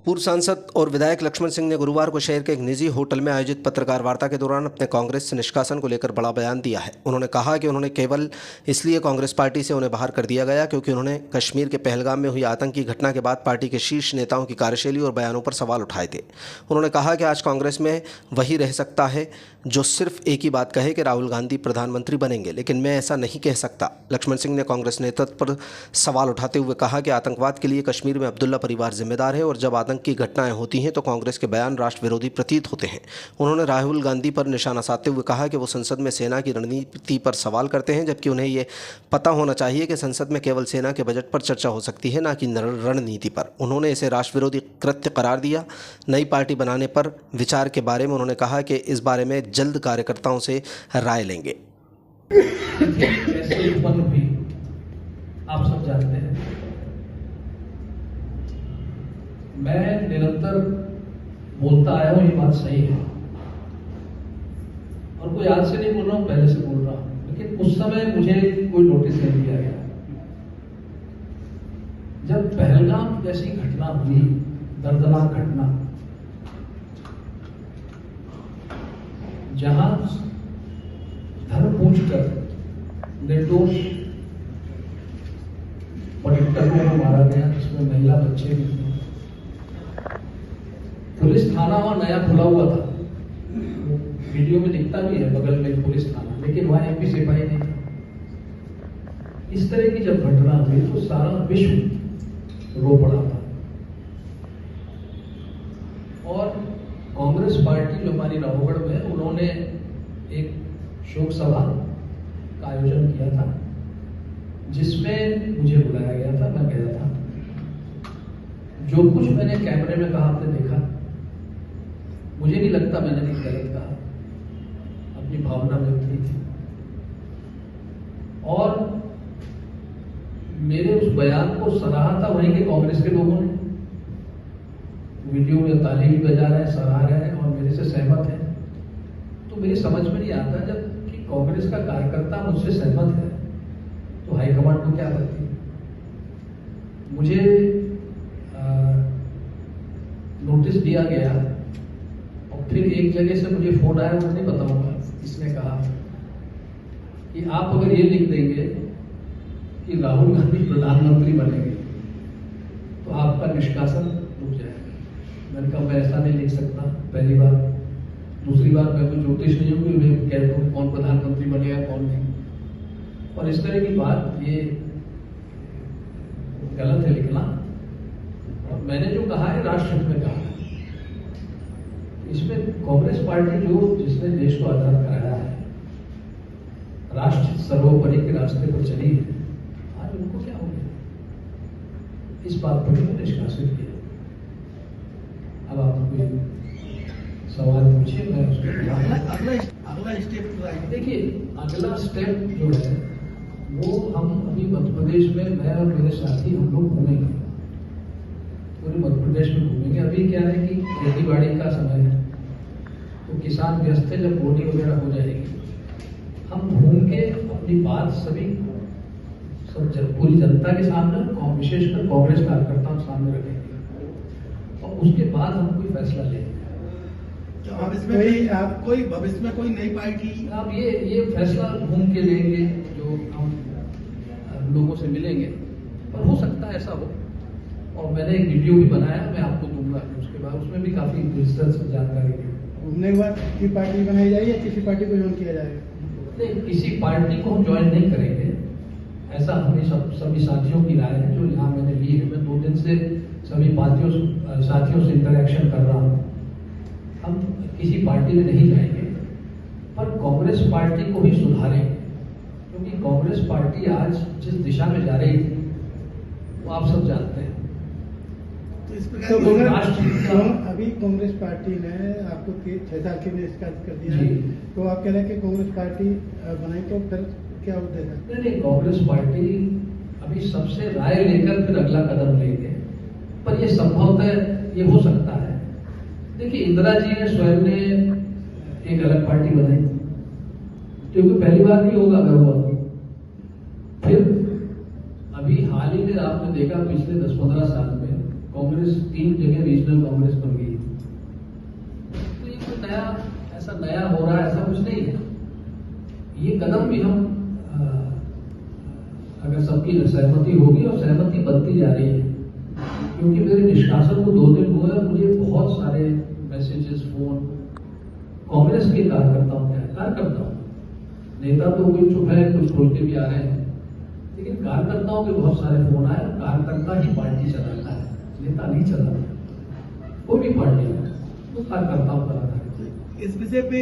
पूर्व सांसद और विधायक लक्ष्मण सिंह ने गुरुवार को शहर के एक निजी होटल में आयोजित पत्रकार वार्ता के दौरान अपने कांग्रेस से निष्कासन को लेकर बड़ा बयान दिया है। उन्होंने कहा कि उन्होंने केवल इसलिए कांग्रेस पार्टी से उन्हें बाहर कर दिया गया क्योंकि उन्होंने कश्मीर के पहलगाम में हुई आतंकी घटना के बाद पार्टी के शीर्ष नेताओं की कार्यशैली और बयानों पर सवाल उठाए थे। उन्होंने कहा कि आज कांग्रेस में वही रह सकता है जो सिर्फ एक ही बात कहे कि राहुल गांधी प्रधानमंत्री बनेंगे, लेकिन मैं ऐसा नहीं कह सकता। लक्ष्मण सिंह ने कांग्रेस नेतृत्व पर सवाल उठाते हुए कहा कि आतंकवाद के लिए कश्मीर में अब्दुल्ला परिवार जिम्मेदार है और जब आतंकी घटनाएं होती हैं तो कांग्रेस के बयान राष्ट्र विरोधी प्रतीत होते हैं। उन्होंने राहुल गांधी पर निशाना साधते हुए कहा कि वो संसद में सेना की रणनीति पर सवाल करते हैं, जबकि उन्हें ये पता होना चाहिए कि संसद में केवल सेना के बजट पर चर्चा हो सकती है, न कि रणनीति पर। उन्होंने इसे राष्ट्र विरोधी कृत्य करार दिया। नई पार्टी बनाने पर विचार के बारे में उन्होंने कहा कि इस बारे में जल्द कार्यकर्ताओं से राय लेंगे। कैसे उत्पन्न हुई आप सब जानते हैं। मैं निरंतर बोलता आया हूं, ये बात सही है और कोई आज से नहीं बोल रहा हूं, पहले से बोल रहा हूं, लेकिन उस समय मुझे कोई नोटिस नहीं दिया गया। जब पहलगाम जैसी घटना हुई, दर्दनाक घटना, जहां धर्म पूछकर निर्दोष पर्यटकों को मारा गया, जिसमें महिला बच्चे भी थे। पुलिस थाना वहां नया खुला हुआ था, वीडियो में दिखता भी है बगल में पुलिस थाना, लेकिन वहां एमपी सिपाही नहीं था। इस तरह की जब घटना हुई तो सारा विश्व रो पड़ा था और कांग्रेस पार्टी जो हमारी रावगढ़ में, उन्होंने एक शोक सभा का आयोजन किया था जिसमें मुझे बुलाया गया था। मैं गया था। जो कुछ मैंने कैमरे में कहा, आपने देखा। मुझे नहीं लगता मैंने कुछ गलत कहा, अपनी भावना व्यक्त की थी और मेरे उस बयान को सराहा था वहीं के कांग्रेस के लोगों ने। वीडियो में ताली भी बजा रहे हैं, सराह रहे हैं और मेरे से सहमत हैं। तो मेरी समझ में नहीं आता, जब कि कांग्रेस का कार्यकर्ता मुझसे सहमत है तो हाईकमांड को क्या करती है। मुझे नोटिस दिया गया और फिर एक जगह से मुझे फोन आया, मुझे नहीं बताऊंगा, इसने कहा कि आप अगर ये लिख देंगे कि राहुल गांधी प्रधानमंत्री बनेंगे तो आपका निष्कासन रुक जाएगा। मैंने कहा मैं ऐसा नहीं लिख सकता, पहली बार। दूसरी बात, मैं कोई ज्योतिष नहीं हूं कि मैं कह दूं कौन प्रधानमंत्री बनेगा कौन नहीं। और इस तरह की बात, ये गलत है लिखना। और मैंने जो कहा है राष्ट्र हित में कहा है। इसमें कांग्रेस पार्टी जो जिसने देश को आजाद कराया है, राष्ट्र सर्वोपरि के रास्ते पर चली है, आज उनको क्या हो गया, इस बात पर भी निष्कासित किया। अब आप कोई सवाल पूछिए, मैं अगला स्टेप देखिए। अगला स्टेप जो है वो हम अभी मध्य प्रदेश में, मैं और मेरे साथी हम लोग घूमेंगे, पूरे मध्य प्रदेश में घूमेंगे। अभी क्या है कि खेती बाड़ी का समय है तो किसान व्यस्त है, जब बोनी वगैरह हो जाएगी हम घूम के अपनी बात पूरी जनता के सामने, विशेषकर कांग्रेस कार्यकर्ताओं के सामने रखेंगे और उसके बाद हम कोई फैसला लेंगे। आप कोई भविष्य में कोई नई पार्टी, आप ये फैसला घूम के लेंगे, जो हम लोगों से मिलेंगे, पर हो सकता है ऐसा हो। और मैंने एक वीडियो भी बनाया, मैं आपको दूंगा उसके बाद, उसमें भी काफी विस्तृत जानकारी दी। घूमने के बाद किसी पार्टी बनाई जाएगी या किसी पार्टी को ज्वाइन किया जाएगा? नहीं, किसी पार्टी को हम ज्वाइन नहीं करेंगे, ऐसा हमें सभी साथियों की राय है जो यहाँ मैंने ली है। मैं 2 दिन से सभी साथियों से इंटरेक्शन कर रहा हूँ। हम किसी पार्टी में नहीं जाएंगे, पर कांग्रेस पार्टी को ही सुधारेंगे, क्योंकि कांग्रेस पार्टी आज जिस दिशा में जा रही है वो आप सब जानते हैं। तो इस प्रकार अभी कांग्रेस पार्टी ने आपको 6 साल के लिए निष्कासित कर दिया है, तो आप कह रहे हैं कि कांग्रेस पार्टी बनाई, तो फिर क्या उद्देश्य है? नहीं, कांग्रेस पार्टी अभी सबसे राय लेकर फिर अगला कदम लेंगे, पर यह संभवतः ये हो सकता है। देखिए, इंदिरा जी ने स्वयं ने एक अलग पार्टी बनाई, क्योंकि पहली बार नहीं होगा अगर हुआ। फिर अभी हाल ही में आपने देखा पिछले 10-15 साल में कांग्रेस 3 जगह रीजनल कांग्रेस बन गई। तो ये कोई नया ऐसा नया हो रहा है ऐसा कुछ नहीं है। ये कदम भी हम अगर सबकी सहमति होगी और सहमति बनती जा रही है, क्योंकि मेरे निष्कासन को 2 दिन हुए और मुझे बहुत सारे मैसेजेस फोन कांग्रेस के कार्यकर्ताओं नेता तो कोई चुप है, कुछ बोल के भी आ रहे हैं, लेकिन कार्यकर्ताओं के बहुत सारे फोन आए। कार्यकर्ता ही पार्टी चलाता है, नेता नहीं चलाता। कोई भी पार्टी है वो कार्यकर्ताओं का है। इस विषय पे